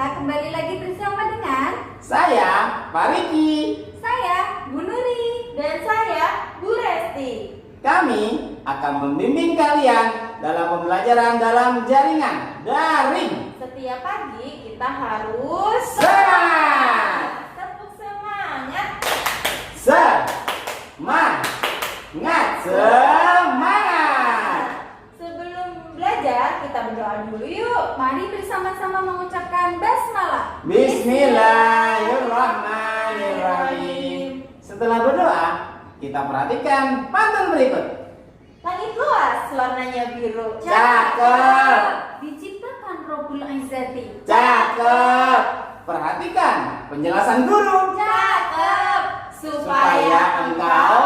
Kita kembali lagi bersama dengan Saya, Pak Riki. saya, Bu Nuri, Dan saya, Bu Resti. Kami akan membimbing kalian dalam pembelajaran dalam jaringan daring. Setiap pagi kita harus Semangat! tepuk semangat. Semangat! Semangat! Sebelum belajar, kita berdoa dulu yuk. mari bersama-sama mengucapkan basmalah. Bismillahirrahmanirrahim. Setelah berdoa, kita perhatikan pantun berikut. Langit luas, warnanya biru. Cakep! Diciptakan Rabbul Izzati. Cakep! Perhatikan penjelasan guru. Cakep. Supaya engkau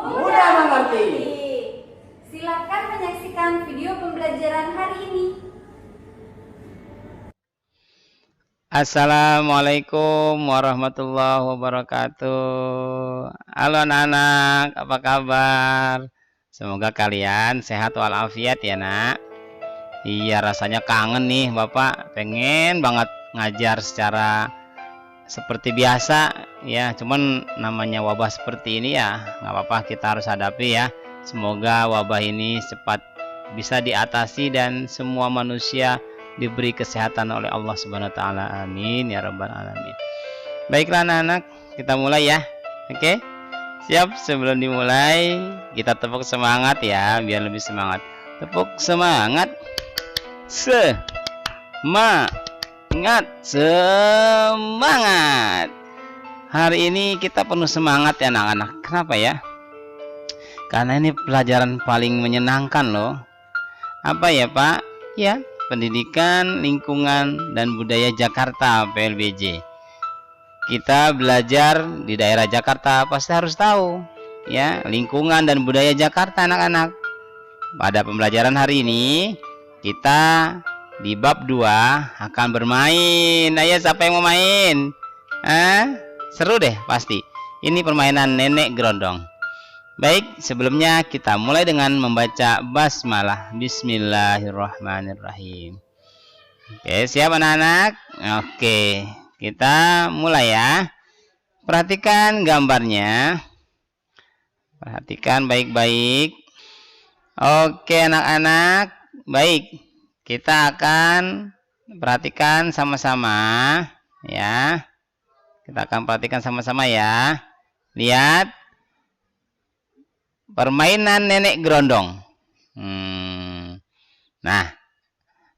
mudah mengerti. Silakan menyaksikan video pembelajaran hari ini. Assalamualaikum warahmatullahi wabarakatuh. Halo anak-anak, apa kabar? Semoga kalian sehat walafiat ya nak. Iya, rasanya kangen nih Bapak, pengen banget ngajar secara seperti biasa ya. Cuman namanya wabah seperti ini ya, nggak apa-apa, kita harus hadapi ya. Semoga wabah ini cepat bisa diatasi dan semua manusia diberi kesehatan oleh Allah Subhanahu wa taala. Amin ya rabbal alamin. Baiklah anak-anak, kita mulai ya. Oke? Siap? Sebelum dimulai, kita tepuk semangat ya, biar lebih semangat. Tepuk semangat. Semangat. Hari ini kita penuh semangat ya anak-anak. Kenapa ya? Karena ini pelajaran paling menyenangkan loh. Apa ya Pak? Ya, Pendidikan, Lingkungan, dan Budaya Jakarta PLBJ. Kita belajar di daerah Jakarta pasti harus tahu ya lingkungan dan budaya Jakarta anak-anak. Pada pembelajaran hari ini kita di bab 2 akan bermain. Ayo siapa yang mau main? Seru deh pasti. Ini permainan nenek gerondong. Baik, sebelumnya kita mulai dengan membaca basmalah. Bismillahirrahmanirrahim. Oke, siap anak-anak? Oke, kita mulai ya. Perhatikan gambarnya. Perhatikan baik-baik. Oke anak-anak, baik. Kita akan perhatikan sama-sama ya. Kita akan perhatikan sama-sama ya. Lihat. Permainan nenek gerondong. Nah,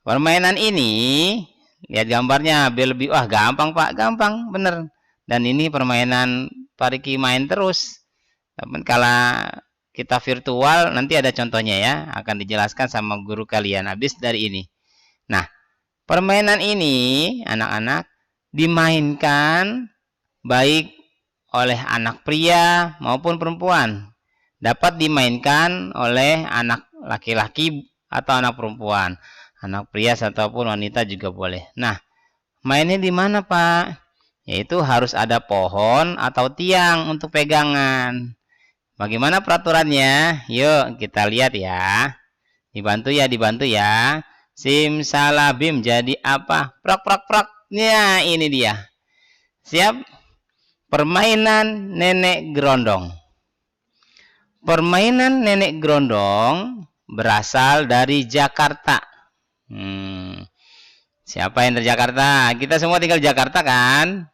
permainan ini lihat gambarnya biar lebih gampang Pak, gampang bener. Dan ini permainan Pak Riki main terus. Tapi kalau kita virtual nanti ada contohnya ya, akan dijelaskan sama guru kalian habis dari ini. Nah, permainan ini anak-anak dimainkan baik oleh anak pria maupun perempuan. Dapat dimainkan oleh anak laki-laki atau anak perempuan, anak pria ataupun wanita juga boleh. Nah, mainnya di mana Pak? Yaitu harus ada pohon atau tiang untuk pegangan. Bagaimana peraturannya? Yuk kita lihat ya. Dibantu ya. Simsalabim jadi apa? Prak prak prak. Ya, ini dia. Siap? Permainan nenek gerondong. Permainan nenek gerondong berasal dari Jakarta. Siapa yang dari Jakarta? Kita semua tinggal di Jakarta kan?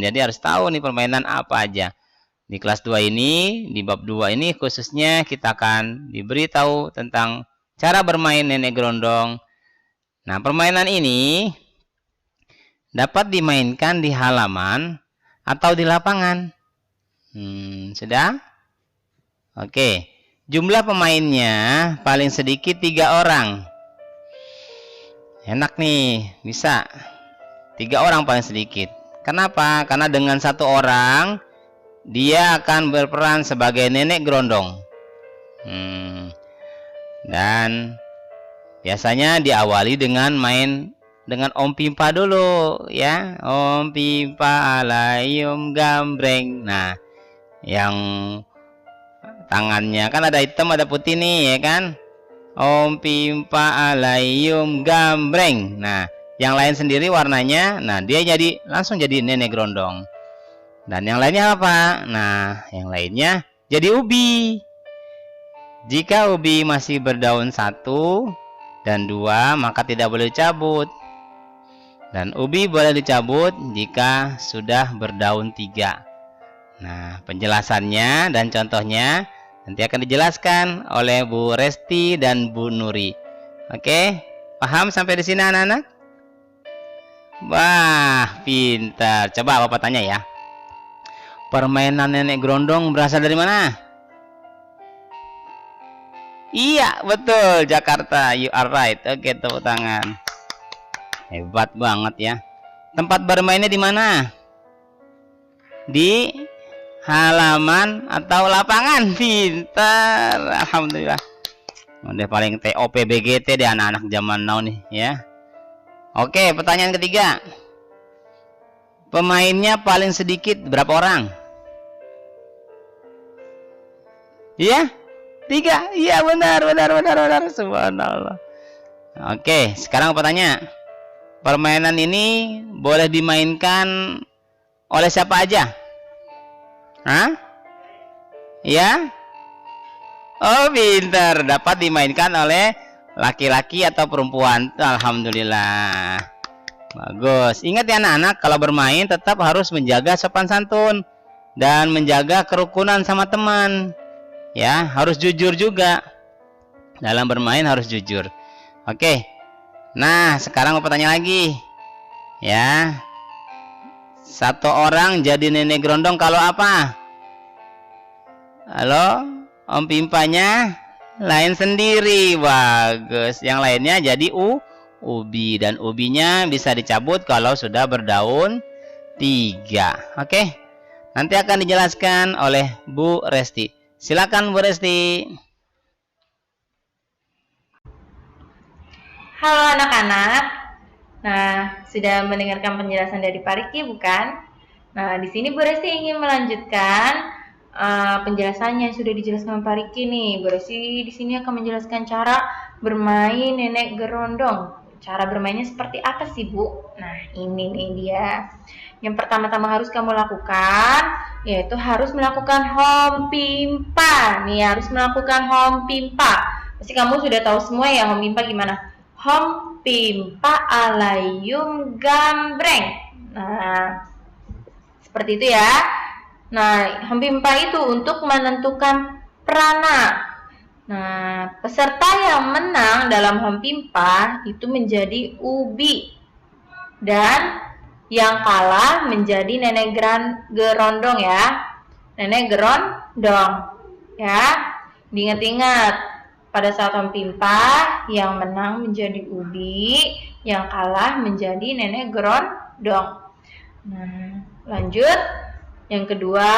Jadi harus tahu nih permainan apa aja. Di kelas 2 ini, di bab 2 ini khususnya kita akan diberitahu tentang cara bermain nenek gerondong. Nah, permainan ini dapat dimainkan di halaman atau di lapangan. Sudah? Oke, jumlah pemainnya paling sedikit 3 orang. Enak nih, bisa 3 orang paling sedikit. Kenapa? Karena dengan 1 orang dia akan berperan sebagai nenek gerondong. Dan biasanya diawali dengan main dengan Om Pimpa dulu ya. Om Pimpa alayum gambreng. Nah, yang tangannya kan ada hitam ada putih nih ya kan. Om Pimpa alayum gambreng. Nah, yang lain sendiri warnanya. Nah, dia jadi langsung jadi nenek gerondong. Dan yang lainnya apa? Nah, yang lainnya jadi ubi. Jika ubi masih berdaun 1 dan 2, maka tidak boleh dicabut. Dan ubi boleh dicabut jika sudah berdaun 3. Nah, penjelasannya dan contohnya nanti akan dijelaskan oleh Bu Resti dan Bu Nuri. Oke, paham sampai di sini anak-anak? Wah, pintar. Coba Bapak tanya ya. Permainan nenek gerondong berasal dari mana? Iya, betul, Jakarta. You are right. Oke, tepuk tangan. Hebat banget ya. Tempat bermainnya di mana? Di halaman atau lapangan? Pintar. Alhamdulillah. Udah paling TOP BGT deh anak-anak zaman now nih ya. Oke, pertanyaan ketiga. Pemainnya paling sedikit berapa orang? Iya? 3. Iya, benar. Subhanallah. Oke, sekarang pertanyaan. Permainan ini boleh dimainkan oleh siapa aja? Hah? Ya? Oh, pintar. Dapat dimainkan oleh laki-laki atau perempuan. Alhamdulillah. Bagus. Ingat ya anak-anak, kalau bermain tetap harus menjaga sopan santun dan menjaga kerukunan sama teman. Ya, harus jujur juga. Dalam bermain harus jujur. Oke. Nah, sekarang mau bertanya lagi. Ya. Satu orang jadi nenek gerondong kalau apa? Halo? Om pimpanya lain sendiri. Bagus. Yang lainnya jadi ubi. Dan ubinya bisa dicabut kalau sudah berdaun 3. Oke. Nanti akan dijelaskan oleh Bu Resti. Silakan Bu Resti. Halo anak-anak. Nah, sudah mendengarkan penjelasan dari Pak Riki bukan? Nah, di sini Bu Resti ingin melanjutkan penjelasannya yang sudah dijelaskan Pak Riki nih. Bu Resti di sini akan menjelaskan cara bermain nenek gerondong. Cara bermainnya seperti apa sih, Bu? Nah, ini nih dia. Yang pertama-tama harus kamu lakukan yaitu harus melakukan hom pimpa. Nih, harus melakukan hom pimpa. Pasti kamu sudah tahu semua ya hom pimpa gimana? Hom pimpa alayum gambreng. Nah, seperti itu ya. Nah, hom pimpa itu untuk menentukan prana. Nah, peserta yang menang dalam hom pimpa itu menjadi ubi. Dan yang kalah menjadi nenek gerondong ya. Nenek gerondong. Ya. Diingat-ingat. Pada saat hom pimpa, yang menang menjadi ubi, yang kalah menjadi nenek gerondong. Nah, lanjut. Yang kedua,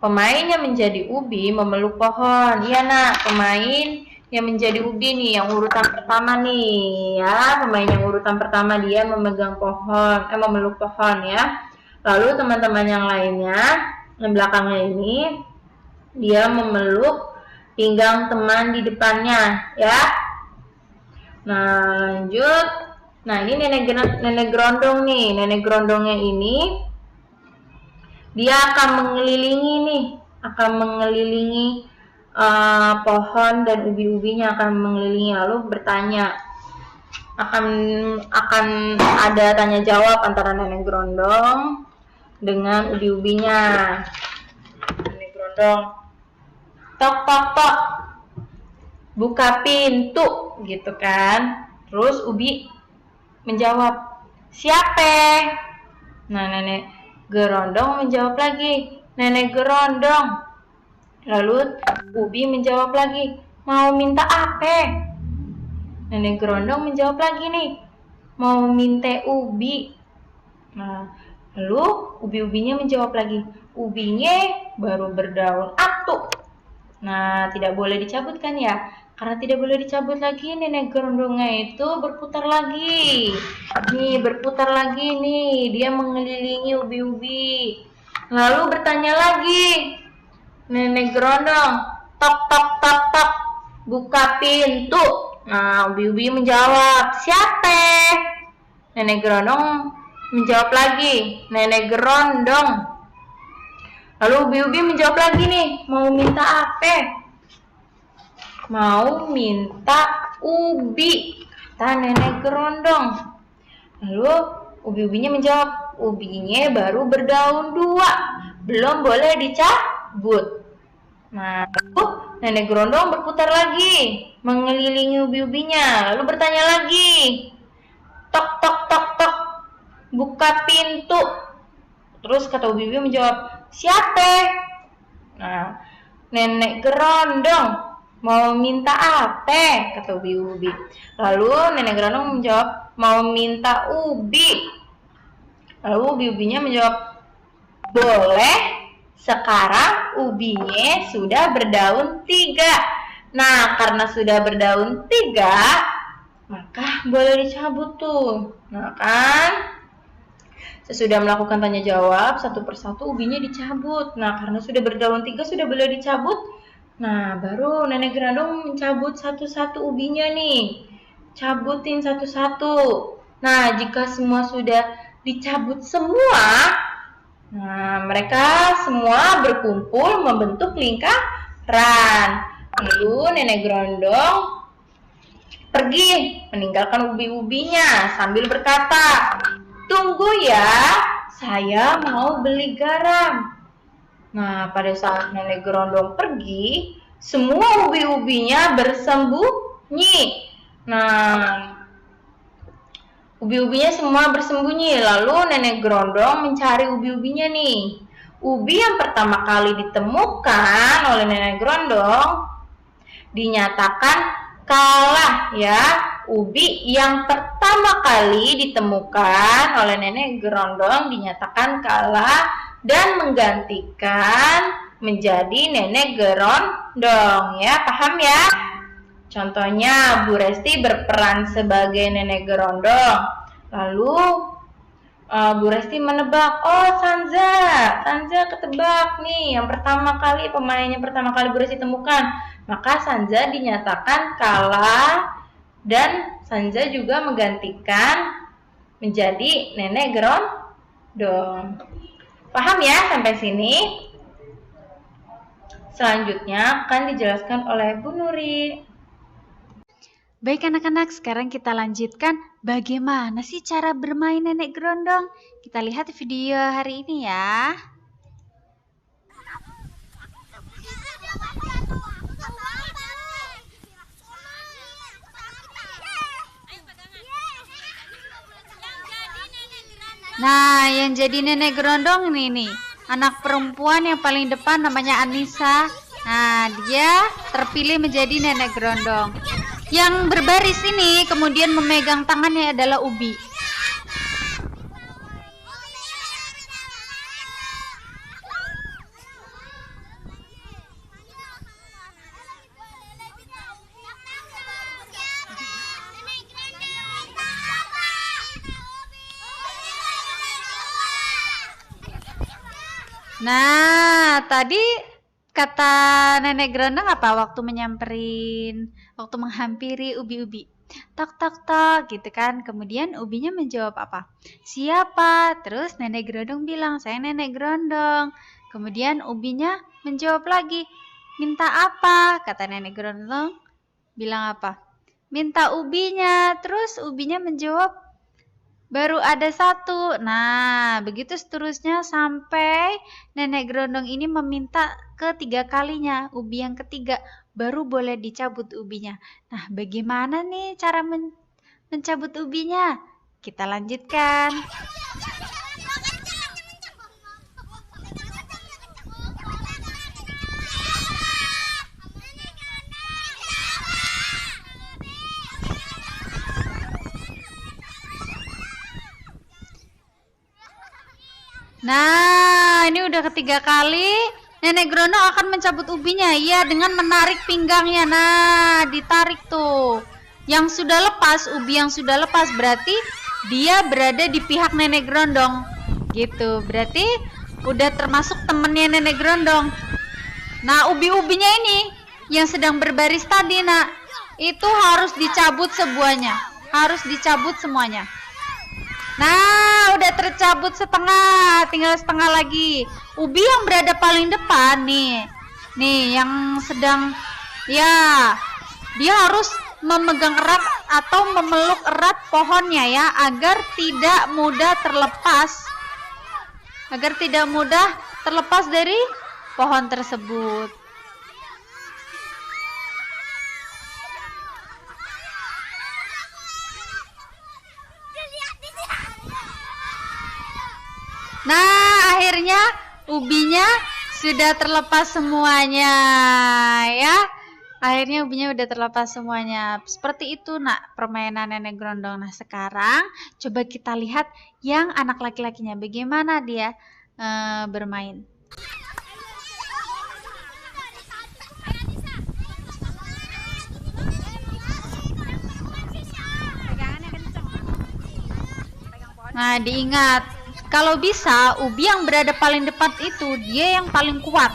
pemain yang menjadi ubi memeluk pohon. Iya nak, pemain yang menjadi ubi nih, yang urutan pertama nih ya. Pemain yang urutan pertama dia memegang pohon, memeluk pohon ya. Lalu teman-teman yang lainnya, yang belakangnya ini, dia memeluk pinggang teman di depannya ya. Nah, lanjut. Nah, ini nenek gerondong nih. Nenek gerondongnya ini dia akan mengelilingi nih, akan mengelilingi pohon dan ubi-ubinya akan mengelilingi lalu bertanya. Akan ada tanya jawab antara nenek gerondong dengan ubi-ubinya. Nenek gerondong, tok tok tok, buka pintu gitu kan. Terus ubi menjawab, siapa? Nah, nenek gerondong menjawab lagi, nenek gerondong. Lalu ubi menjawab lagi, mau minta apa? Nenek gerondong menjawab lagi nih, mau minta ubi. Nah, lalu ubi-ubinya menjawab lagi, ubinya baru berdaun 1. Nah, tidak boleh dicabut kan ya? Karena tidak boleh dicabut lagi, nenek gerondongnya itu berputar lagi. Nih, berputar lagi nih. Dia mengelilingi ubi-ubi. Lalu bertanya lagi. Nenek gerondong, tok tok tok tok, buka pintu. Nah, ubi-ubi menjawab, siapa? Nenek Gerondong menjawab lagi, Nenek Gerondong. Lalu ubi-ubi menjawab lagi nih, mau minta apa? Mau minta ubi, kata Nenek Gerondong. Lalu ubi-ubinya menjawab, ubinya baru berdaun 2, belum boleh dicabut. Nah, lalu Nenek Gerondong berputar lagi, mengelilingi ubi-ubinya, lalu bertanya lagi, tok tok tok tok, buka pintu. Terus kata ubi-ubi menjawab, siapa? Nah, Nenek Gerondong, mau minta apa? Kata ubi-ubi. Lalu Nenek Gerondong menjawab, mau minta ubi. Lalu ubi-ubinya menjawab, boleh, sekarang ubinya sudah berdaun 3. Nah, karena sudah berdaun 3, maka boleh dicabut tuh. Nah kan, sesudah melakukan tanya jawab satu persatu ubinya dicabut. Nah, karena sudah berdaun 3 sudah boleh dicabut. Nah, baru Nenek Gerondong mencabut satu-satu ubinya nih. Cabutin satu-satu. Nah, jika semua sudah dicabut semua, nah mereka semua berkumpul membentuk lingkaran. Lalu Nenek Gerondong pergi meninggalkan ubi-ubinya sambil berkata, tunggu ya, saya mau beli garam. Nah, pada saat Nenek Gerondong pergi, semua ubi-ubinya bersembunyi. Nah, ubi-ubinya semua bersembunyi. Lalu Nenek Gerondong mencari ubi-ubinya nih. Ubi yang pertama kali ditemukan oleh Nenek Gerondong dinyatakan kalah ya. Ubi yang pertama kali ditemukan oleh Nenek Gerondong dinyatakan kalah dan menggantikan menjadi Nenek Gerondong ya, paham ya? Contohnya Bu Resti berperan sebagai Nenek Gerondong. Lalu Bu Resti menebak, oh Sanza ketebak nih, yang pertama kali pemainnya pertama kali Bu Resti temukan. Maka Sanza dinyatakan kalah dan Sanza juga menggantikan menjadi Nenek Gerondong. Paham ya sampai sini? Selanjutnya akan dijelaskan oleh Bu Nuri. Baik anak-anak, sekarang kita lanjutkan bagaimana sih cara bermain Nenek Gerondong. Kita lihat video hari ini ya. Nah, yang jadi Nenek Gerondong ini nih, anak perempuan yang paling depan namanya Anissa. Nah, dia terpilih menjadi Nenek Gerondong. Yang berbaris ini kemudian memegang tangannya adalah Ubi. Nah, tadi kata Nenek Gerondong apa waktu menghampiri ubi-ubi? Tok tok tok gitu kan. Kemudian ubinya menjawab apa? Siapa? Terus Nenek Gerondong bilang, saya Nenek Gerondong. Kemudian ubinya menjawab lagi, minta apa? Kata Nenek Gerondong bilang apa? Minta ubinya. Terus ubinya menjawab, baru ada 1. Nah, begitu seterusnya sampai Nenek Gerondong ini meminta ketiga kalinya. Ubi yang ketiga baru boleh dicabut ubinya. Nah, bagaimana nih cara mencabut ubinya? Kita lanjutkan. Nah, ini udah ketiga kali Nenek Gerondong akan mencabut ubinya. Iya, dengan menarik pinggangnya. Nah, ditarik tuh. Yang sudah lepas, ubi yang sudah lepas berarti dia berada di pihak Nenek Gerondong. Gitu, berarti udah termasuk temennya Nenek Gerondong. Nah, ubi-ubinya ini yang sedang berbaris tadi, nah, itu harus dicabut semuanya. Harus dicabut semuanya. Nah, udah tercabut setengah, tinggal setengah lagi. Ubi yang berada paling depan nih. Nih, yang sedang ya, dia harus memegang erat atau memeluk erat pohonnya ya, agar tidak mudah terlepas. Agar tidak mudah terlepas dari pohon tersebut. Nah, akhirnya ubinya sudah terlepas semuanya ya. Akhirnya ubinya udah terlepas semuanya. Seperti itu nak permainan nenek grondong. Nah sekarang coba kita lihat yang anak laki-lakinya. Bagaimana dia bermain. Nah diingat, kalau bisa ubi yang berada paling depan itu dia yang paling kuat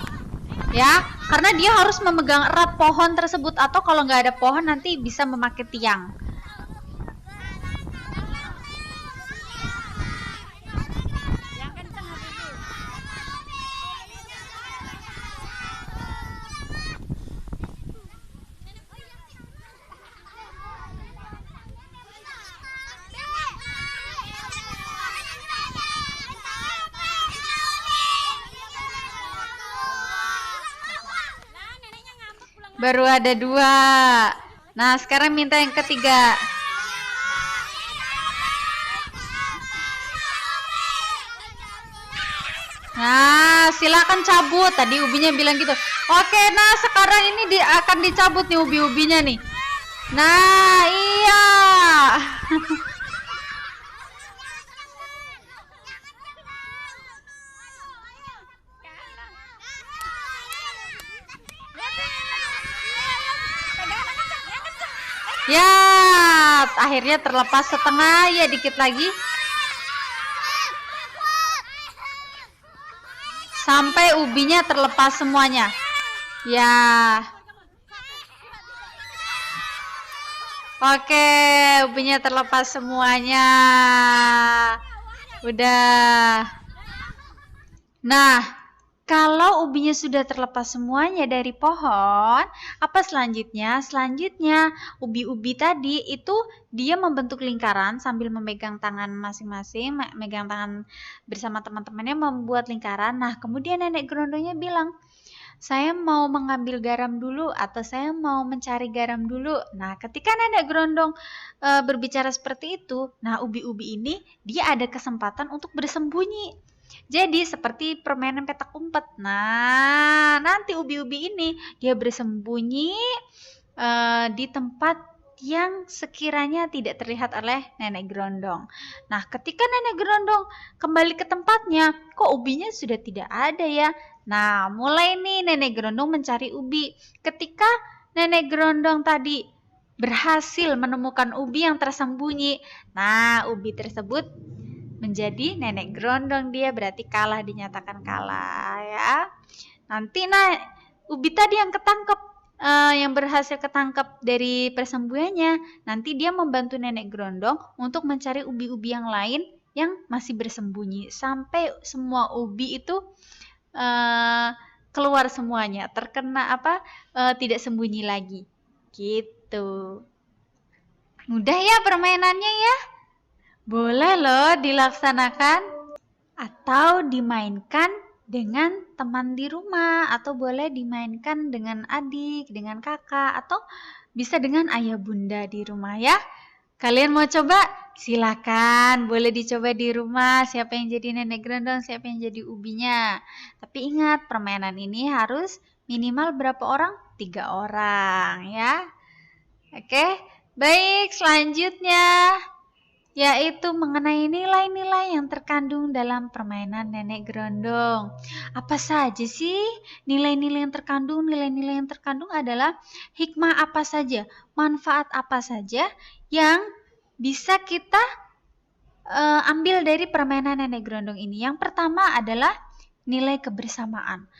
ya, karena dia harus memegang erat pohon tersebut, atau kalau nggak ada pohon nanti bisa memakai tiang. Baru ada 2. Nah sekarang minta yang ketiga. Nah silakan cabut. Tadi ubinya bilang gitu. Oke, nah sekarang ini akan dicabut nih ubi-ubinya nih. Nah iya. Ya, akhirnya terlepas setengah, ya dikit lagi. Sampai ubinya terlepas semuanya. Ya. Oke, ubinya terlepas semuanya. Udah. Nah, kalau ubinya sudah terlepas semuanya dari pohon, apa selanjutnya? Selanjutnya, ubi-ubi tadi itu dia membentuk lingkaran sambil memegang tangan masing-masing, memegang tangan bersama teman-temannya membuat lingkaran. Nah, kemudian nenek gerondongnya bilang, saya mau mengambil garam dulu atau saya mau mencari garam dulu. Nah, ketika nenek gerondong berbicara seperti itu, nah ubi-ubi ini dia ada kesempatan untuk bersembunyi. Jadi seperti permainan petak umpet. Nah, nanti ubi-ubi ini dia bersembunyi di tempat yang sekiranya tidak terlihat oleh nenek gerondong. Nah, ketika nenek gerondong kembali ke tempatnya, kok ubinya sudah tidak ada ya? Nah, mulai nih nenek gerondong mencari ubi. Ketika nenek gerondong tadi berhasil menemukan ubi yang tersembunyi, nah ubi tersebut menjadi nenek gerondong, dia berarti kalah, dinyatakan kalah ya. Nanti ubi tadi yang ketangkep, yang berhasil ketangkep dari persembunyiannya, nanti dia membantu nenek gerondong untuk mencari ubi-ubi yang lain yang masih bersembunyi sampai semua ubi itu keluar semuanya, terkena tidak sembunyi lagi. Gitu. Mudah ya permainannya ya. Boleh loh dilaksanakan atau dimainkan dengan teman di rumah, atau boleh dimainkan dengan adik, dengan kakak, atau bisa dengan ayah bunda di rumah ya. Kalian mau coba? Silakan, boleh dicoba di rumah. Siapa yang jadi nenek gerondong, siapa yang jadi ubinya. Tapi ingat, permainan ini harus minimal berapa orang? 3 orang ya. Oke, baik, selanjutnya yaitu mengenai nilai-nilai yang terkandung dalam permainan nenek gerondong. Apa saja sih nilai-nilai yang terkandung? Nilai-nilai yang terkandung adalah hikmah apa saja, manfaat apa saja yang bisa kita ambil dari permainan nenek gerondong ini. Yang pertama adalah nilai kebersamaan.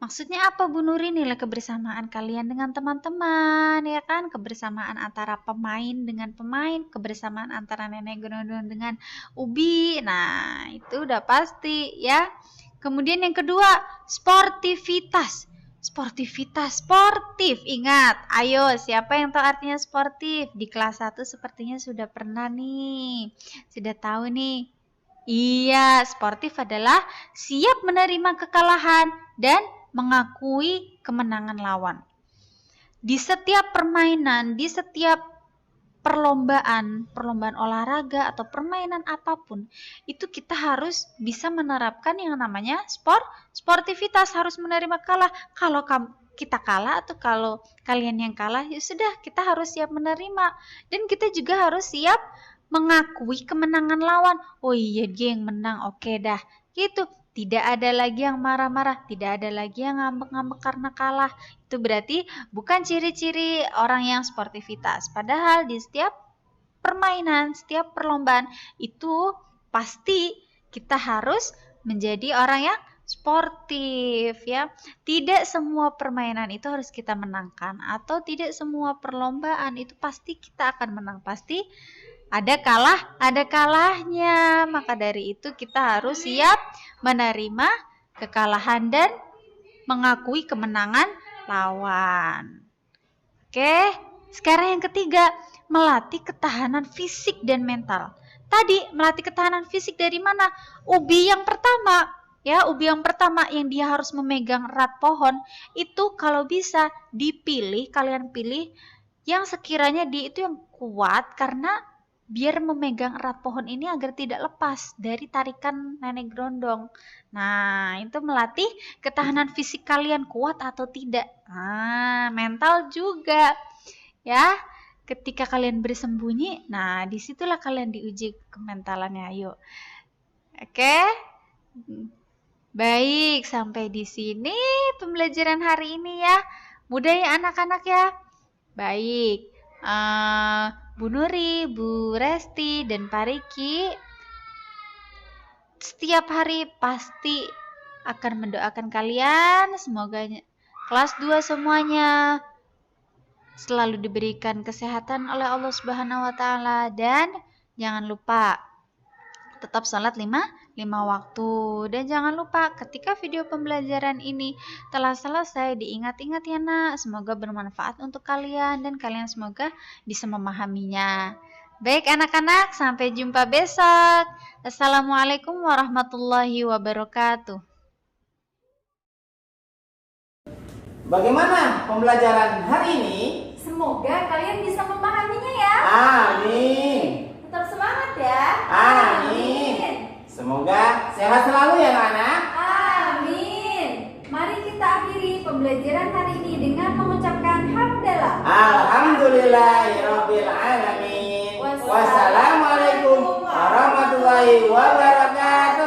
Maksudnya apa Bu Nuri? Nilai kebersamaan kalian dengan teman-teman, ya kan? Kebersamaan antara pemain dengan pemain, kebersamaan antara nenek Grondong dengan Ubi. Nah, itu udah pasti ya. Kemudian yang kedua, sportivitas. Sportivitas, sportif. Ingat, ayo siapa yang tahu artinya sportif? Di kelas 1 sepertinya sudah pernah nih. Sudah tahu nih. Iya, sportif adalah siap menerima kekalahan dan mengakui kemenangan lawan. Di setiap permainan, di setiap perlombaan olahraga atau permainan apapun, itu kita harus bisa menerapkan yang namanya sportivitas, harus menerima kalah. Kalau kita kalah atau kalau kalian yang kalah, ya sudah, kita harus siap menerima. Dan kita juga harus siap mengakui kemenangan lawan. Oh iya, dia yang menang, oke dah. Gitu. Tidak ada lagi yang marah-marah, tidak ada lagi yang ngambek-ngambek karena kalah. Itu berarti bukan ciri-ciri orang yang sportivitas. Padahal di setiap permainan, setiap perlombaan itu pasti kita harus menjadi orang yang sportif ya. Tidak semua permainan itu harus kita menangkan atau tidak semua perlombaan itu pasti kita akan menang. Pasti ada kalahnya. Maka dari itu kita harus siap menerima kekalahan dan mengakui kemenangan lawan. Oke, sekarang yang ketiga, melatih ketahanan fisik dan mental. Tadi melatih ketahanan fisik dari mana? Ubi yang pertama, ya, ubi yang pertama yang dia harus memegang erat pohon, itu kalau bisa dipilih, kalian pilih yang sekiranya dia itu yang kuat, karena biar memegang erat pohon ini agar tidak lepas dari tarikan nenek Grondong. Nah, itu melatih ketahanan fisik kalian kuat atau tidak. Nah, mental juga. Ya, ketika kalian bersembunyi, nah disitulah kalian diuji kementalannya. Ayo. Oke? Baik, sampai di sini pembelajaran hari ini ya. Mudah ya anak-anak ya? Baik. Bu Nuri, Bu Resti, dan Pak Riki setiap hari pasti akan mendoakan kalian. Semoga kelas 2 semuanya selalu diberikan kesehatan oleh Allah Subhanahu wa Ta'ala. Dan jangan lupa tetap sholat 5 waktu. Dan jangan lupa ketika video pembelajaran ini telah selesai, diingat-ingat ya nak. Semoga bermanfaat untuk kalian dan kalian semoga bisa memahaminya. Baik anak-anak, sampai jumpa besok. Assalamualaikum warahmatullahi wabarakatuh. Bagaimana pembelajaran hari ini? Semoga kalian bisa memahaminya ya. Amin. Tetap semangat ya. Amin. Semoga sehat selalu ya anak. Amin. Mari kita akhiri pembelajaran hari ini dengan mengucapkan hamdalah. Alhamdulillahirabbil alamin. Wassalamualaikum warahmatullahi wabarakatuh.